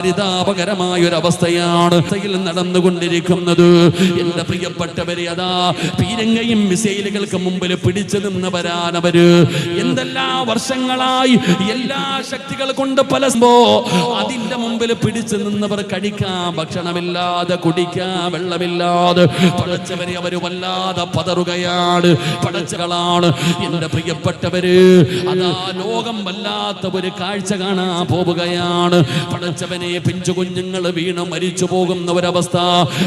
പരിതാപകരമായൊരവസ്ഥയാണ് നടന്നുകൊണ്ടിരിക്കുന്നത്. എന്റെ പ്രിയപ്പെട്ടവരെ, അതാ പീരങ്കയും മിസൈലുകൾക്ക് മുമ്പിൽ പിടിച്ചു നിന്നവരാനവര്. എന്തെല്ലാം വർഷങ്ങളായി എല്ലാ ശക്തികൾ കൊണ്ട് പലമ്പോ അതിന്റെ മുമ്പിൽ പിടിച്ചു നിന്നവർ കഴിക്കാൻ ഭക്ഷണമില്ലാതെ, കുടിക്കാൻ വെള്ളമില്ലാതെ പടച്ചവരെ അവര് വല്ലാതെ പതറുകയാണ്. പടച്ചകളാണ് എന്റെ പ്രിയപ്പെട്ടവര്. അതാ ലോകം വല്ലാത്ത ഒരു കാഴ്ച കാണാൻ പോവുകയാണ്. പടച്ചവനെ, പിഞ്ചു കുഞ്ഞുങ്ങൾ വീണ് മരിച്ചു പോകുന്ന ഒരവസ്ഥ,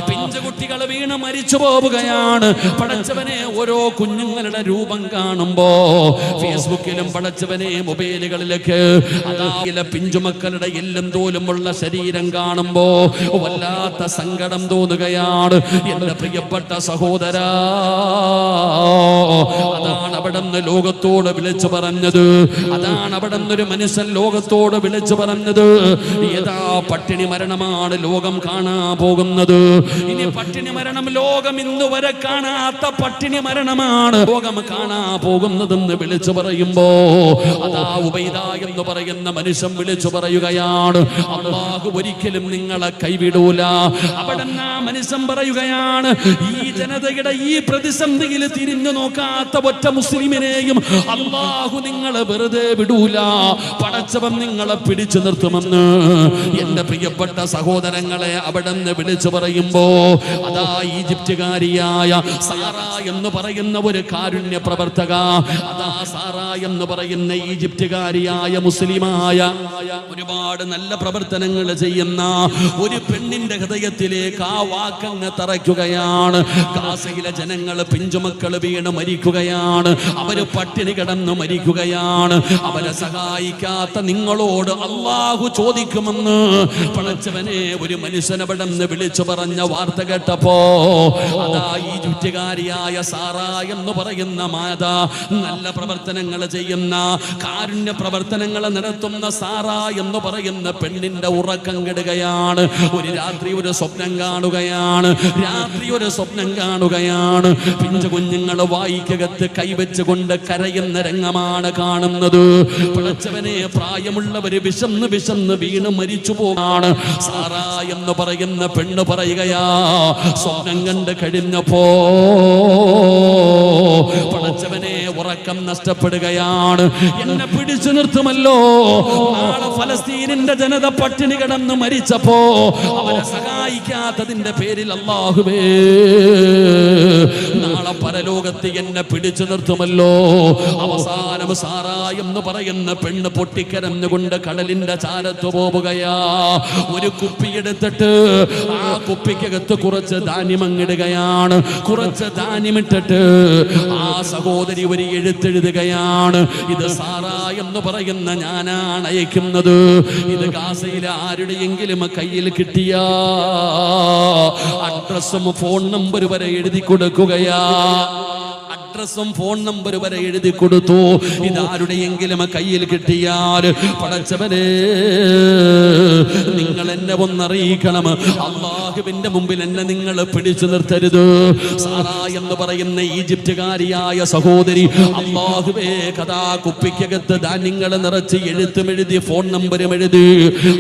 പിഞ്ചു കുട്ടികൾ വീണ് മരിച്ചു പോവുകയാണ്. പടച്ചവനെ, ഓരോ കുഞ്ഞുങ്ങളുടെ രൂപം കാണുമ്പോ ഫേസ്ബുക്കിലും പടച്ചവനെ മൊബൈലുകളിലേക്ക് അതാ പിഞ്ചുമക്കളുടെ എല്ലും തോലുമുള്ള ശരീരം കാണുമ്പോ വല്ലാത്ത സങ്കടം തോന്നുകയാണ്. എന്റെ പ്രിയപ്പെട്ട സഹോദരാ, അതാണ് അവിടുന്ന് ലോകത്തോട് വിളിച്ചു പറഞ്ഞത്. അതാണ് അവിടുന്ന് ഒരു മനുഷ്യൻ ലോകത്തോട് വിളിച്ചു പറഞ്ഞത്. ഏതാ പട്ടിണി മരണമാണ് ലോകം കാണാൻ പോകുന്നത്. ഇനി പട്ടിണി മരണം ലോകം ഇന്ന് വരെ കാണാത്ത പട്ടിണി മരണമാണ് ലോകം കാണാൻ പോകുന്നതെന്ന് വിളിച്ചു പറയുമ്പോ അതാ ഉബൈദ എന്ന് പറയുന്ന മനുഷ്യൻ വിളിച്ചു പറയുകയാണ്, അല്ലാഹു ഒരിക്കലും നിങ്ങളെ കൈവിടൂല. അവിടെ ആ മനുഷ്യൻ പറയുകയാണ്, ഈ ജനതയുടെ ഈ പ്രതിസന്ധിയിൽ തിരിഞ്ഞു നോക്കാത്ത ഒറ്റ മുസ്ലിമിനെയും അല്ലാഹു നിങ്ങളെ വെറുതെ വിടൂല. പടച്ചവൻ നിങ്ങളെ പിടിച്ചു നിർത്തുമെന്ന്. എന്റെ പ്രിയപ്പെട്ട സഹോദരങ്ങളെ, അവിടെ നിന്ന് വിളിച്ചു പറയുമ്പോ അതാ ഈജിപ്തുകാരിയായ സാറ എന്ന് പറയുന്ന ഒരു കാരുണ്യ പ്രവർത്തക, അതാ സാറ എന്ന് പറയുന്ന ഈജിപ്തുകാരിയായ മുസ്ലിമായ ഒരുപാട് നല്ല പ്രവർത്തനങ്ങൾ ചെയ്യുന്ന ഒരു പെണ്ണിന്റെ ഹൃദയത്തിലേക്ക് ആ വാക്കങ്ങ് തറയ്ക്കുകയാണ്. ഗാസയിലെ ജനങ്ങൾ പിഞ്ചുമക്കൾ വീണ് മരിക്കുകയാണ്. അവര് പട്ടിണി കിടന്ന് മരിക്കുകയാണ്. അവരെ സഹായിക്കാത്ത നിങ്ങളോട് അല്ലാഹു ചോദിക്കുമെന്ന് പടച്ചവനെ ഒരു മനുഷ്യനവിടെ നിന്ന് വിളിച്ചു പറഞ്ഞ വാർത്ത കേട്ടപ്പോ അതാ ഈജിപ്തുകാരിയായ സാറ എന്ന് പറയുന്ന മാതാ, നല്ല പ്രവർത്തനങ്ങൾ ചെയ്യുന്ന കാരുണ്യ പ്രവർത്തനങ്ങൾ നടത്തുന്ന സാറ എന്ന് പറയുന്ന പെണ്ണിന്റെ ഉറക്കം കെടുകയാണ്. ഒരു രാത്രി ഒരു സ്വപ്നം കാണുകയാണ്. പിഞ്ചു കുഞ്ഞുങ്ങൾ വായിക്കകത്ത് കൈവച്ചുകൊണ്ട് കരയുന്ന രംഗമാണ് കാണുന്നത്. പടച്ചവനെ, പ്രായമുള്ളവര് വിശന്ന് വീണ് മരിച്ചു പോകാണ്. സാറ എന്ന് പറയുന്ന പെണ്ണ് പറയുകയാ, സ്വപ്നം കണ്ട് കഴിഞ്ഞപ്പോ പടച്ചവനെ ഉറക്കം നഷ്ടപ്പെടുകയാണ്. എന്നെ പിടിച്ചു നിർത്തുമല്ലോ. നാളെ ഫലസ്തീനിന്റെ ജനത പട്ടിണി കിടന്ന് മരിച്ചപ്പോ അവരെ സഹായിക്കാത്തതിന്റെ പേരിൽ അല്ലാഹുവേ നാളെ പരലോകത്ത് എന്നെ പിടിച്ചു നിർത്തുമല്ലോ. അവസാനം സാറ എന്ന് പറയുന്ന പെണ്ണ് പൊട്ടിക്കരഞ്ഞുകൊണ്ട് കടലിന്റെ ചാരത്ത് പോവുകയാ. ഒരു കുപ്പിയെടുത്തിട്ട് ആ കുപ്പിക്കകത്ത് കുറച്ച് ധാന്യമങ്ങിടുകയാണ്. കുറച്ച് ധാന്യമിട്ടിട്ട് ആ സഹോദരി ഒരു എഴുത്തെഴുതുകയാണ്. ഇത് സാറ എന്ന് പറയുന്ന ഞാനാണ് അയക്കുന്നത്. ഇത് ഗാസയിലെ ആരുടെയെങ്കിലും കയ്യിൽ കിട്ടിയ അഡ്രസ്സും ഫോൺ നമ്പർ വരെ എഴുതി കൊടുക്കുകയാ. അഡ്രസ്സും ഫോൺ നമ്പർ വരെ എഴുതി കൊടുത്തു. ഇതാരുടെയെങ്കിലും കയ്യിൽ കിട്ടിയാൽ പടച്ചവനെ നിങ്ങൾ എന്നെ ഒന്നറിയിക്കണം. അല്ലാഹുവിന്റെ മുമ്പിൽ എന്നെ നിങ്ങൾ പിടിച്ചു നിർത്തരുത്. സാറ എന്ന് പറയുന്ന ഈജിപ്തുകാരിയായ സഹോദരി അല്ലാഹുവേ കഥാ കുപ്പിക്കകത്ത് ധാന്യങ്ങൾ നിറച്ച് എഴുത്തുമെഴുതി ഫോൺ നമ്പരും എഴുതി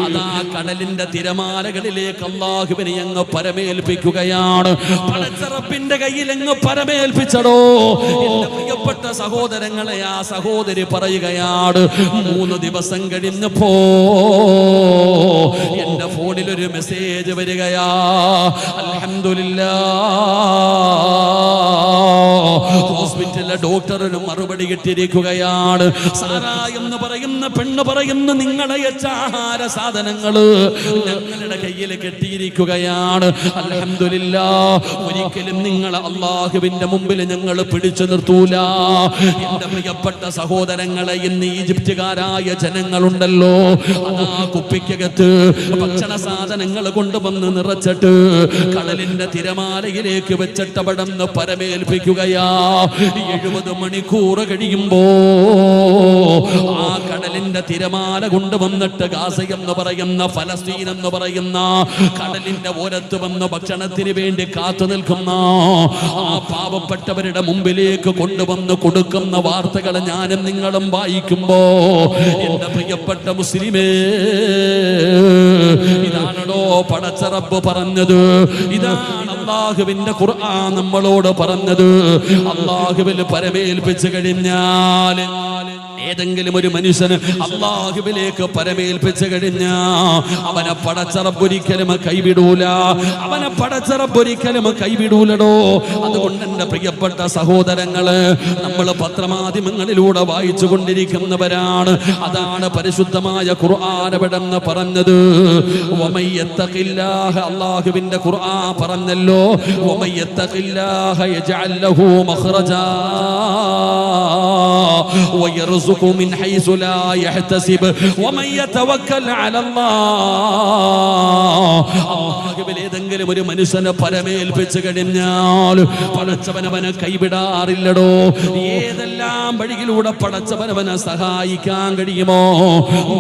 അതാ കടലിന്റെ തിരമാലകളിലേക്ക് അല്ലാഹുവിനെ അങ്ങ് പരമേൽപ്പിക്കുകയാണ്. പടച്ചറപ്പിന്റെ കയ്യിൽ അങ്ങ് പരമേൽപ്പിച്ചടോ. എന്റെ പ്രിയപ്പെട്ട സഹോദരങ്ങളെ, ആ സഹോദരി പറയുകയാണ്, 3 ദിവസം കഴിഞ്ഞപ്പോ എന്റെ ഫോണിൽ ഒരു മെസ്സേജ് വരികയാ. അൽഹംദുലില്ലാഹ്, ഹോസ്പിറ്റലിലെ ഡോക്ടർ ഒരു മറുപടി കിട്ടിയിരിക്കുകയാണ്. സാറ എന്ന് പറയുന്ന പെണ്ണ് പറയുന്ന നിങ്ങളെ ആഹാര സാധനങ്ങള് ഞങ്ങളുടെ കയ്യിൽ കെട്ടിയിരിക്കുകയാണ്. അൽഹംദുലില്ലാഹ്, ഒരിക്കലും നിങ്ങൾ അല്ലാഹുവിന്റെ മുമ്പിൽ ഞങ്ങൾ പിടിച്ചു നിർത്തൂല. എന്റെ പ്രിയപ്പെട്ട സഹോദരങ്ങളെ, ഇന്ന് ഈജിപ്തുകാരായ ജനങ്ങളുണ്ടല്ലോ, അതാ കുപ്പിക്കകത്ത് ഭക്ഷണ സാധനങ്ങൾ കൊണ്ടുവന്ന് നിറച്ചിട്ട് കടലിന്റെ തിരമാലയിലേക്ക് വെച്ചിട്ട് അവിടെ നിന്ന് പരമേൽപ്പിക്കുകയാ. 70 മണിക്കൂർ കഴിയുമ്പോ ആ കടലിന്റെ തിരമാല കൊണ്ടുവന്നിട്ട് ഗാസ എന്ന് പറയുന്ന ഫലസ്തീൻ എന്ന് പറയുന്ന കടലിന്റെ ഓരത്ത് വന്ന് ഭക്ഷണത്തിന് വേണ്ടി കാത്തു നിൽക്കുന്ന ആ പാവപ്പെട്ടവരുടെ മുമ്പിലേക്ക് കൊണ്ടുവന്ന് കൊടുക്കുന്ന വാർത്തകൾ ഞാനും നിങ്ങളും വായിക്കുമ്പോ എന്റെ പ്രിയപ്പെട്ട മുസ്ലിമേ, ഇതാണോ പടച്ച റബ്ബ് പറഞ്ഞത്? ഇതാണ് അല്ലാഹുവിന്റെ ഖുർആൻ നമ്മളോട് പറഞ്ഞത്. അല്ലാഹുവിൽ പരമേൽപ്പിച്ചു കഴിഞ്ഞാൽ, ഏതെങ്കിലും ഒരു മനുഷ്യന് അല്ലാഹുവിലേക്ക് പരമേൽപ്പിച്ചു കഴിഞ്ഞാ അവനെ പടച്ച റബ്ബ് ഒരിക്കലും കൈവിടൂല. അവനെ പടച്ച റബ്ബ് ഒരിക്കലും കൈവിടൂലടോ. അതുകൊണ്ട് എന്റെ പ്രിയപ്പെട്ട സഹോദരങ്ങള്, നമ്മൾ പത്രമാധ്യമങ്ങളിലൂടെ വായിച്ചു കൊണ്ടിരിക്കുന്നവരാണ്. അതാണ് പരിശുദ്ധമായ ഖുർആൻ എവിടെന്ന് പറഞ്ഞത്. അല്ലാഹുവിന്റെ ഖുർആൻ പറഞ്ഞല്ലോ, വമയ്യത്തഖില്ലാഹ യജ്അൽ ലഹു മഖ്റജാ വയർസുഖു മിൻ ഹൈസു ലാ യഹ്തസിബ് വമൻ യതവക്കൽ അലല്ലാഹ്. അല്ലാഹുവിൽ ഏതെങ്കിലും ഒരു മനുഷ്യനെ പരമേൽപ്പിച്ചു കഴിഞ്ഞാൽ പടച്ചവനവനെ കൈവിടാറില്ലടോ. ഏതെല്ലാം വഴിയിലൂടെ പടച്ചവനവനെ സഹായിക്കാൻ കഴിയുമോ,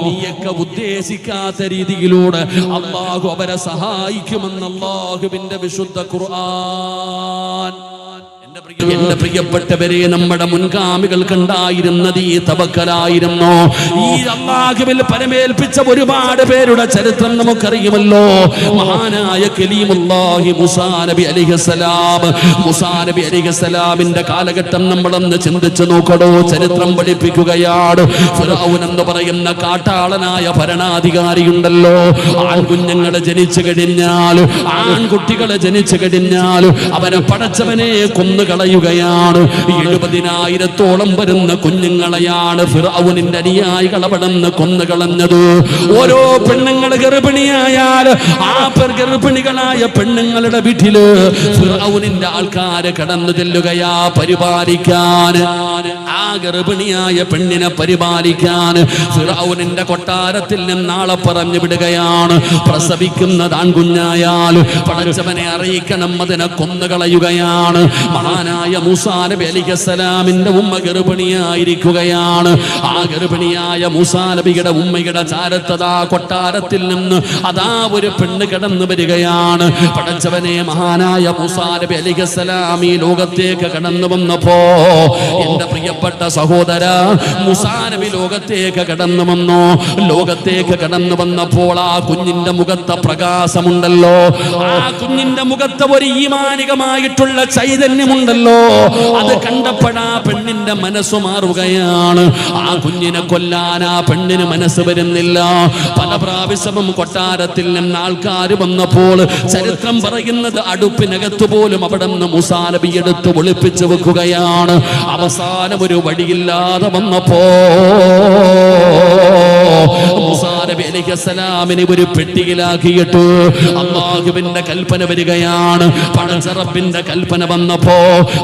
നീയൊക്കെ ഉദ്ദേശിക്കാത്ത രീതിയിലൂടെ അല്ലാഹു അവരെ സഹായിക്കുമെന്ന് അല്ലാഹുവിന്റെ വിശുദ്ധ ഖുർആൻ. എന്റെ പ്രിയപ്പെട്ടവരെ, നമ്മുടെ മുൻഗാമികൾക്കുണ്ടായിരുന്നത് ഈ തവക്കലായിരുന്നു. ഈ അല്ലാഹുവിൽ പരമേൽപ്പിച്ച ഒരുപാട് പേരുടെ ചരിത്രം നമുക്കറിയുമല്ലോ. മഹാനായ കലീമുല്ലാഹി മൂസാ നബി അലൈഹിസ്സലാം, മൂസാ നബി അലൈഹിസ്സലാമിന്റെ കാലഘട്ടം നമ്മളൊന്ന് ചിന്തിച്ചു നോക്കടോ. ചരിത്രം പഠിപ്പിക്കുകയാണ്. ഫിർഔൻ എന്ന് പറയുന്ന കാട്ടാളനായ ഭരണാധികാരിയുണ്ടല്ലോ, ആൺകുഞ്ഞുങ്ങളെ ജനിച്ചു കഴിഞ്ഞാൽ, ആൺകുട്ടികളെ ജനിച്ചു കഴിഞ്ഞാൽ അവനെ പടച്ചവനെ കളയുകയാണ്. 70,000-ഓളം വരുന്ന കുഞ്ഞുങ്ങളെയാണ് ഫിർഔനിന്റെ അനുയായികൾ അവിടുന്ന് കൊന്നുകളഞ്ഞത്. ഓരോ പെണ്ണുങ്ങൾ ഗർഭിണിയായാൽ ആ ഗർഭിണികളായ പെണ്ണുങ്ങളുടെ വീട്ടില് ഫിർഔനിന്റെ ആൾക്കാര് കടന്നു ചെല്ലുകയാ പരിപാലിക്കാൻ. ആ ഗർഭിണിയായ പെണ്ണിനെ പരിപാലിക്കാൻ ഫിർഔനിന്റെ കൊട്ടാരത്തിൽ നിന്നാളെ പറഞ്ഞു വിടുകയാണ്. പ്രസവിക്കുന്നത് ആൺകുഞ്ഞായാൽ പടച്ചവനെ അറിയിക്കണം, അതിനെ കൊന്നുകളയുകയാണ്. മഹാനായ മൂസാ നബി അലൈഹിസ്സലാമിന്റെ ഉമ്മ ഗർഭിണിയായിരിക്കുകയാണ്. ആ ഗർഭിണിയായ മൂസാ നബിയുടെ ഉമ്മയുടെ ചാരത്തതാ കൊട്ടാരത്തിൽ നിന്ന് അതാ ഒരു പെണ്ണ് കടന്നു വരികയാണ്. പടച്ചവനെ, മഹാനായ മൂസാ നബി അലൈഹിസ്സലാം ഈ ലോകത്തേക്ക് കടന്നു വന്നപ്പോ എന്റെ പ്രിയപ്പെട്ട സഹോദര, മൂസാ നബി ലോകത്തേക്ക് കടന്നു വന്നു. ലോകത്തേക്ക് കടന്നു വന്നപ്പോൾ ആ കുഞ്ഞിന്റെ മുഖത്തെ പ്രകാശമുണ്ടല്ലോ, ആ കുഞ്ഞിന്റെ മുഖത്ത് ഒരു ഈമാനികമായിട്ടുള്ള ചൈതന്യമുണ്ടല്ലോ, അത് കണ്ടപ്പോഴാ പെണ്ണിന്റെ മനസ്സ് മാറുകയാണ്. ആ കുഞ്ഞിനെ കൊല്ലാൻ ആ പെണ്ണിന് മനസ്സ് വരുന്നില്ല. പല പ്രാവശ്യവും കൊട്ടാരത്തിൽ നിന്ന് ആൾക്കാർ വന്നപ്പോൾ ചരിത്രം പറയുന്നത് അടുപ്പിനകത്ത് പോലും അവിടെ നിന്ന് മൂസാ നബി എടുത്ത് ഒളിപ്പിച്ചു വെക്കുകയാണ്. അവസാനം ഒരു വഴിയില്ലാതെ വന്നപ്പോ മൂസാ നബി അലൈഹിസ്സലാമിനെ ഒരു പെട്ടിയിലാക്കിയിട്ട് അല്ലാഹുവിന്റെ കൽപ്പന വരികയാണ്. പടച്ച റബ്ബിന്റെ കൽപ്പന വന്നപ്പോ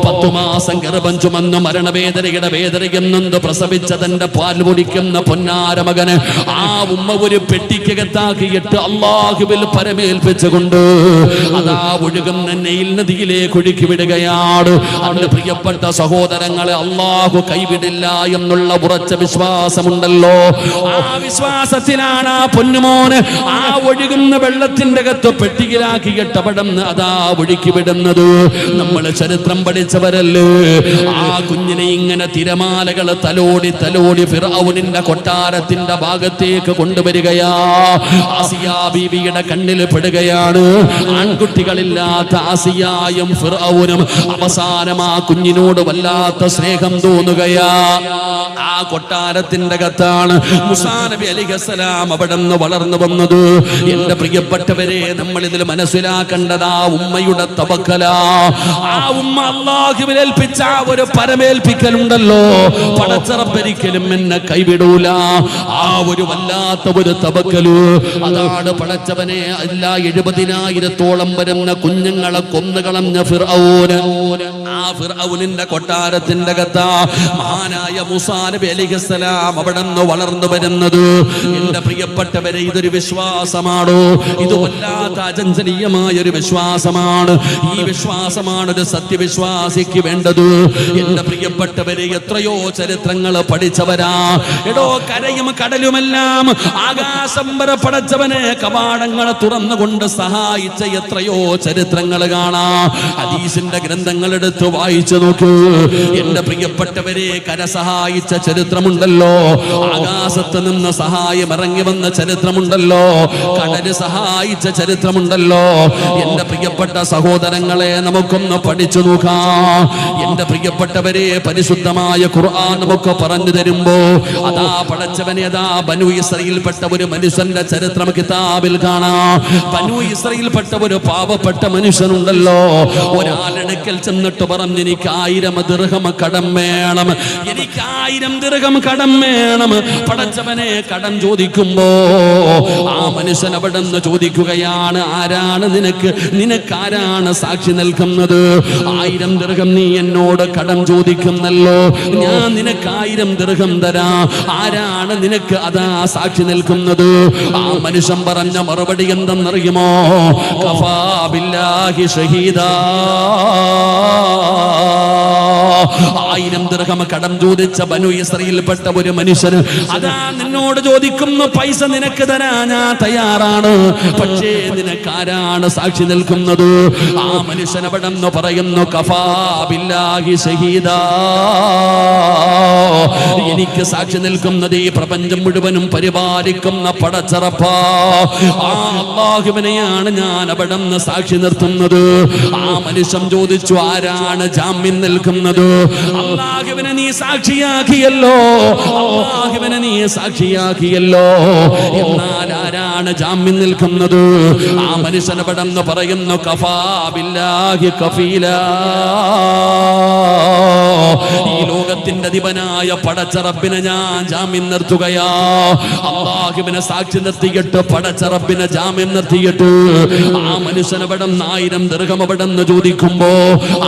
10 മാസം ഗർഭം ചുമന്ന് മരണവേദനയുടെ വേദനയെന്നത് പ്രസവിച്ച തന്റെ പാൽ കുടിക്കുന്ന പൊന്നാര മകന് ആ ഉമ്മ ഒരു പെട്ടിക്കകത്താക്കിയിട്ട് അല്ലാഹുവിൽ പരമേൽപ്പിച്ചുകൊണ്ട് അതാ ഒഴുകുന്ന നൈൽ നദിയിലേക്ക് ഒഴുക്കി വിടുകയാണ്. അതിന്റെ പ്രിയപ്പെട്ട സഹോദരങ്ങളെ, അല്ലാഹു കൈവിടില്ല എന്നുള്ള ഉറച്ച വിശ്വാസമുണ്ടല്ലോ. ആ വിശ്വാസത്തിലാണ് ആ പൊന്നുമോന് ആ ഒഴുകുന്ന വെള്ളത്തിന്റെ അകത്ത് പെട്ടിയിലാക്കിയിട്ട് അവിടെ അതാ ഒഴുക്കി വിടുന്നത്. നമ്മൾ ചരിത്രം പഠിച്ചവരല്ലേ. ആ കുഞ്ഞിനെ ഇങ്ങനെ തിരമാലകൾ തലോടി തലോടി ഫിർഔനിന്റെ കൊട്ടാരത്തിന്റെ ഭാഗത്തേക്ക് കൊണ്ടുവരികയാ. ആസിയ ബീവിയുടെ കണ്ണിൽ പെടുകയാണ്. ആൺകുട്ടികളില്ലാത്ത ആസിയായും ഫിർഔനും അവസാനം ആ കുഞ്ഞിനോട് വല്ലാത്ത സ്നേഹം തോന്നുകയാ. ആ കൊട്ടാരത്തിന്റെ അകത്താണ് മൂസാ നബി അലൈഹിസ്സലാം അവിടെ നിന്ന് വളർന്നു വന്നത്. എന്റെ പ്രിയപ്പെട്ടവരെ, നമ്മൾ ഇതിൽ മനസ്സിലാക്കേണ്ടത് ആ ഉമ്മയുടെ തവക്കല. ആ ഉമ്മ അല്ലാഹുവിൽ ഏൽപ്പിച്ച ഒരു പരമേൽപ്പിക്കലുണ്ടല്ലോ, പടച്ച റബ്ബ് ഒരിക്കലും എന്നെ കൈവിടൂല. ആ ഒരു വല്ലാത്ത ഒരു തവക്കല്, അതാണ് പടച്ചവനെ എല്ലാ 70,000-ഓളം വരുന്ന കുഞ്ഞുങ്ങളെ കൊന്നുകളഞ്ഞ ഫിർഔൻ. ആ ആ ഫിർഔനിന്റെ കൊട്ടാരത്തിന്റെ അകത്ത് മഹാനായ മൂസാ നബി അലൈഹിസ്സലാം അവിടെ നിന്ന് വളർന്നു വരുന്നത്. എന്റെ പ്രിയപ്പെട്ടവരെ, ഇതൊരു വിശ്വാസമാണോ? ഇത് വല്ലാത്ത അചഞ്ചലീയമായ ഒരു വിശ്വാസമാണ്. ഈ വിശ്വാസമാണ് ഒരു സത്യവിശ്വാസിക്ക് വേണ്ടത്. എന്റെ പ്രിയപ്പെട്ടവരെ, എത്രയോ ചരിത്രങ്ങൾ പഠിച്ചവരാ. എടോ, കരയും കടലുമെല്ലാം ആകാശം വരെ പടച്ചവനെ കവാടങ്ങൾ തുറന്നുകൊണ്ട് സഹായിച്ച എത്രയോ ചരിത്രങ്ങൾ കാണാം. ഹദീസിന്റെ ഗ്രന്ഥങ്ങൾ എടുത്ത് വായിച്ചു നോക്കൂ. എന്റെ പ്രിയപ്പെട്ടവരെ, കര സഹായിച്ച ചരിത്രമുണ്ടല്ലോ, ആകാശത്ത് നിന്ന് സഹായം ഇറങ്ങി വന്ന ചരിത്രമുണ്ടല്ലോ, കടല് സഹായിച്ച ചരിത്രമുണ്ടല്ലോ. എന്റെ പ്രിയപ്പെട്ട സഹോദരങ്ങളെ, നമുക്കൊന്ന് പഠിച്ചു നോക്കാം. എന്റെ പ്രിയപ്പെട്ടവരെ, പരിശുദ്ധമായ ഖുർആൻ നമുക്ക് പറഞ്ഞു തരുമ്പോ അതാ പടച്ചവനെ, അതാ ബനു ഇസ്രായേൽപ്പെട്ട ഒരു മനുഷ്യന്റെ ചരിത്രം കിതാബിൽ കാണാം. ബനു ഇസ്രായേൽപ്പെട്ട ഒരു പാവപ്പെട്ട മനുഷ്യനുണ്ടല്ലോ. ഒരാളെടുക്കൽ ചെന്നിട്ട് പറഞ്ഞു, എനിക്ക് 1000 ദിർഹം കടം വേണം, എനിക്ക് 1000 ദിർഹം കടം വേണം. പടച്ചവനെ, കടം ചോദിക്കുമ്പോ ആ മനുഷ്യൻ അവിടെ നിന്ന് ചോദിക്കുകയാണ്, ആരാണ് നിനക്കാരാണ് സാക്ഷി നിൽക്കുന്നത്? 1000 ദിർഹം നീ എന്നോട് കടം ചോദിക്കുന്നല്ലോ, ഞാൻ നിനക്ക് 1000 ദിർഹം തരാം. ആരാണ് നിനക്ക് അതാ സാക്ഷി നിൽക്കുന്നത്? ആ മനുഷ്യൻ പറഞ്ഞ മറുപടി എന്തെന്നറിയുമോ? കഫാ ബില്ലാഹി ഷഹീദാ. 1000 ദിർഹം കടം ചോദിച്ച ബനു ഇസ്രായേൽപ്പെട്ട ഒരു മനുഷ്യന് അതാ നിന്നോട് ചോദിക്കുന്നു, പൈസ നിനക്ക് തരാൻ ഞാൻ തയ്യാറാണ്, പക്ഷേ നിനക്കാരാണ് സാക്ഷി നിൽക്കുന്നത്? ആ മനുഷ്യൻ അവിടെ നിന്ന് പറയുന്നു, കഫാ ബില്ലാഹി ഷഹീദാ. എനിക്ക് സാക്ഷി നിൽക്കുന്നത് ഈ പ്രപഞ്ചം മുഴുവനും പരിപാലിക്കുന്ന പടച്ചറപ്പാ, ആ അല്ലാഹുവിനെയാണ് ഞാൻ അവിടെ നിന്ന് സാക്ഷി നിർത്തുന്നത്. ആ മനുഷ്യൻ ചോദിച്ചു, ആരാണ് ജാമ്യം നിൽക്കുന്നത്? അല്ലാഹുവിനെ നീ സാക്ഷിയാക്കിയല്ലോ, അല്ലാഹുവിനെ നീ സാക്ഷിയാക്കിയല്ലോ, എന്നാൽ ആരാണ് ജാമ്യം നിൽക്കുന്നത്? ആ മനുഷ്യൻ അവിടെ നിന്ന് പറയുന്നു, കഫാ ബില്ലാഹി കഫീലാ. ഈ ലോകത്തിന്റെ അധിപനായ പടച്ചറബിനെ ഞാൻ ജാമ്യം നിർത്തുകയാ. അല്ലാഹുവിനെ സാക്ഷി നിർത്തിയിട്ട് പടച്ചറബിനെ ജാമ്യം നിർത്തിയിട്ട് ആ മനുഷ്യൻ അവിടെ 1000 ദിർഹം അവിടെ നിന്ന് ചോദിക്കുമ്പോ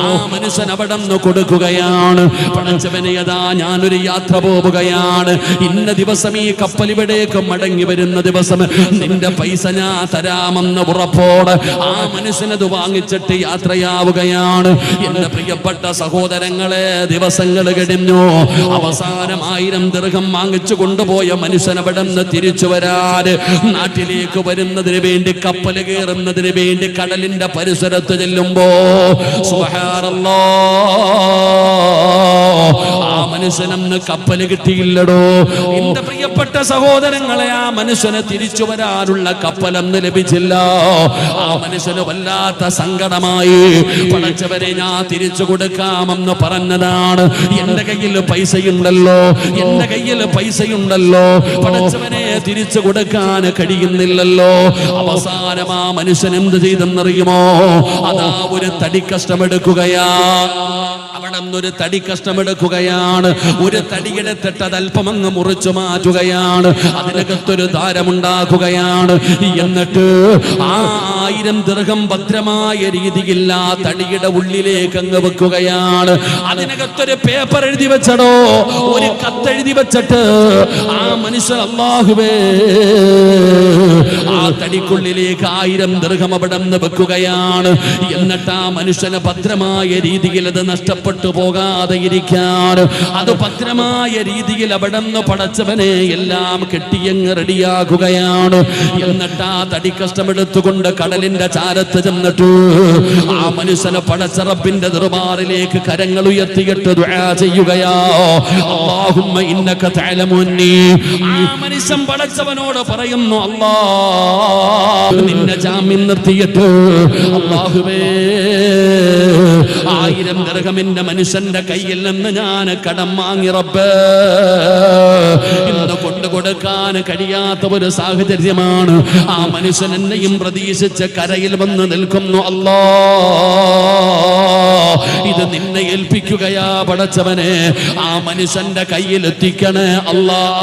ആ മനുഷ്യൻ അവിടെ നിന്ന് കൊടുക്കുകയാണ്. പടച്ചവനെ, അതാ ഞാനൊരു യാത്ര പോവുകയാണ്, ഇന്ന ദിവസം ഈ കപ്പൽ ഇവിടേക്ക് മടങ്ങി വരുന്ന ദിവസം നിന്റെ പൈസ ഞാൻ തരാമെന്ന് ഉറപ്പോടെ ആ മനുഷ്യനത് വാങ്ങിച്ചിട്ട് യാത്രയാവുകയാണ്. എന്റെ പ്രിയപ്പെട്ട സഹോദരങ്ങളെ, ദിവസങ്ങൾ കഴിഞ്ഞു. അവസാനം 1000 ദിർഹം വാങ്ങിച്ചു കൊണ്ടുപോയ മനുഷ്യൻ അവിടെ നിന്ന് തിരിച്ചു വരാൻ നാട്ടിലേക്ക് വരുന്നതിന് വേണ്ടി, കപ്പൽ കയറുന്നതിന് വേണ്ടി കടലിന്റെ പരിസരത്ത് ചെല്ലുമ്പോ ആ മനുഷ്യനന്ന് കപ്പല് കിട്ടിയില്ലടോ. എന്റെ പ്രിയപ്പെട്ട സഹോദരങ്ങളെ, ആ മനുഷ്യന് തിരിച്ചു വരാനുള്ള കപ്പലന്ന് ലഭിച്ചില്ല. ആ മനുഷ്യന് വല്ലാത്ത സങ്കടമായി. പടച്ചവരെ, ഞാൻ തിരിച്ചു കൊടുക്കാമെന്ന് പറഞ്ഞതാണ്, എന്റെ കയ്യിൽ പൈസയുണ്ടല്ലോ, എന്റെ കയ്യിൽ പൈസയുണ്ടല്ലോ, പടച്ചവനെ തിരിച്ചു കൊടുക്കാൻ കഴിയുന്നില്ലല്ലോ. അവസാനം ആ മനുഷ്യൻ എന്ത് ചെയ്തെന്നറിയുമോ? അതാ ഒരു തടി കഷ്ടമെടുക്കുകയാ, അവിടെ നിന്നൊരു തടി കഷ്ടമെടുക്കുകയാണ്. ഒരു തടിയെടുത്തിട്ട് അത് അല്പം അങ്ങ് മുറിച്ചു മാറ്റുകയാണ്, അതിനകത്തൊരു ദ്വാരമുണ്ടാക്കുകയാണ്. എന്നിട്ട് 1000 ദിർഹം ഭദ്രമായ രീതിയിൽ ആ തടിയുടെ ഉള്ളിലേക്ക് അങ്ങ് വെക്കുകയാണ്. അതിനകത്തൊരു പേപ്പർ എഴുതി വെച്ചടോ, ഒരു കത്തെഴുതി വെച്ചിട്ട് ആ മനുഷ്യൻ, അല്ലാഹുവേ, ആ തടിക്കുള്ളിലേക്ക് 1000 ദിർഹം അവിടെ നിന്ന് വെക്കുകയാണ്. എന്നിട്ട് ആ മനുഷ്യന് ഭദ്രമായ രീതിയിൽ അത് നഷ്ടപ്പെട്ടു പോകാതെ ഇരിക്കാൻ, അത് ഭദ്രമായ രീതിയിൽ അവിടെ നിന്ന് പടച്ചവനെ എല്ലാം കെട്ടിയങ്ങ് റെഡിയാക്കുകയാണ്. എന്നിട്ട് ആ തടി കഷ്ടമെടുത്തുകൊണ്ട് കടലിന്റെ ചാരത്ത് ചെന്നിട്ട് ആ മനുഷ്യനെ പടച്ചറബിന്റെ ദർബാറിലേക്ക് കരങ്ങൾ ഉയർത്തിയിട്ട് ദുആ ചെയ്യുകയാ. അല്ലാഹുമ്മ ഇന്നക തഅലമുന്നി. ആ മനുഷ്യൻ പടച്ചവനോട് പറയുന്നു, അല്ലാഹ്, നിന്നെ ജാമ്യം നിർത്തിയിട്ട് അല്ലാഹുവേ, 1000 ദിർഹമിന്റെ മനുഷ്യന്റെ കയ്യിൽ നിന്ന് ഞാൻ കടം വാങ്ങി റബ്ബേ, ഇന്ന് കൊണ്ടുകൊടുക്കാൻ കഴിയാത്ത ഒരു സാഹചര്യമാണ്. ആ മനുഷ്യൻ എന്നെയും പ്രതീക്ഷിച്ച് കരയിൽ വന്ന് നിൽക്കുന്നു. അല്ലാഹ്, ഇത് നിന്നെ ഏൽപ്പിക്കുകയാ പടച്ചവനെ, ആ മനുഷ്യന്റെ കയ്യിൽ എത്തിക്കണേ അല്ലാഹ്.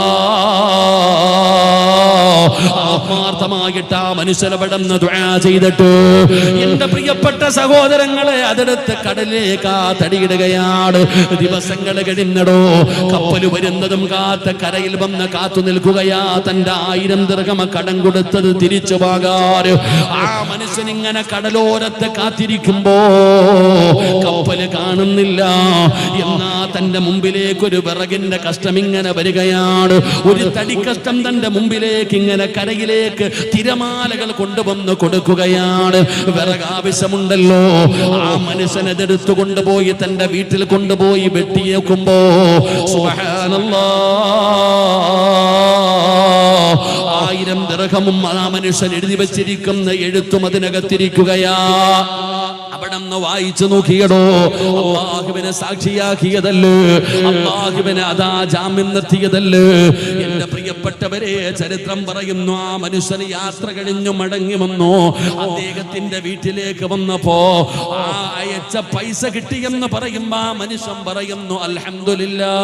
ആത്മാർത്ഥമായിട്ട് ആ മനുഷ്യരവിടുന്ന് ദുആ ചെയ്തിട്ട് എന്റെ പ്രിയപ്പെട്ട സഹോദരങ്ങളെ അതെടുത്ത് കടലിലേക്ക് ആ തടിയിടുകയാണ്. ദിവസങ്ങൾ കഴിഞ്ഞടോ, കപ്പൽ വരുന്നതും കാത്ത് കരയിൽ വന്ന് കാത്തു നിൽക്കുകയാ. തന്റെ 1000 ദിർഹം കടം കൊടുത്തത് തിരിച്ചു വാങ്ങാൻ ആ മനുഷ്യൻ ഇങ്ങനെ കടലോരത്ത് കാത്തിരിക്കുമ്പോ കപ്പല് കാണുന്നില്ല. എന്നാ തന്റെ മുമ്പിലേക്ക് ഒരു വിറകിന്റെ കഷ്ടം ഇങ്ങനെ വരികയാണ്. ഒരു തടിക്കഷ്ടം തന്റെ മുമ്പിലേക്ക് ഇങ്ങനെ കരയിലേക്ക് തിരമാലകൾ കൊണ്ടുവന്ന് കൊടുക്കുകയാണ്. വിറക് ആവശ്യമുണ്ടല്ലോ. ആ മനുഷ്യൻ അതെടുത്തു കൊണ്ടുപോയി തന്റെ വീട്ടിൽ കൊണ്ടുപോയി വെട്ടിയേക്കുമ്പോ സുബ്ഹാനല്ലാഹ് 1000 ദിർഹമും ആ മനുഷ്യൻ എഴുതി വെച്ചിരിക്കുന്ന എഴുത്തും അതിനകത്തിരിക്കുകയാ. അവിടെന്ന് വായിച്ചു നോക്കിയടോ, അല്ലാഹുവിനെ സാക്ഷിയാക്കിയതല്ലേ, അല്ലാഹുവിനെ അതാ ജാമ്യം നിർത്തിയതല്ലേ. എന്റെ പ്രിയപ്പെട്ടവരെ, ചരിത്രം പറയുന്നു ആ മനുഷ്യന് യാത്ര കഴിഞ്ഞു മടങ്ങി വന്നു. അദ്ദേഹത്തിന്റെ വീട്ടിലേക്ക് വന്നപ്പോ ആ അയച്ച പൈസ കിട്ടിയെന്ന് പറയുമ്പോ ആ മനുഷ്യൻ പറയുന്നു അൽഹംദുലില്ലാഹ്.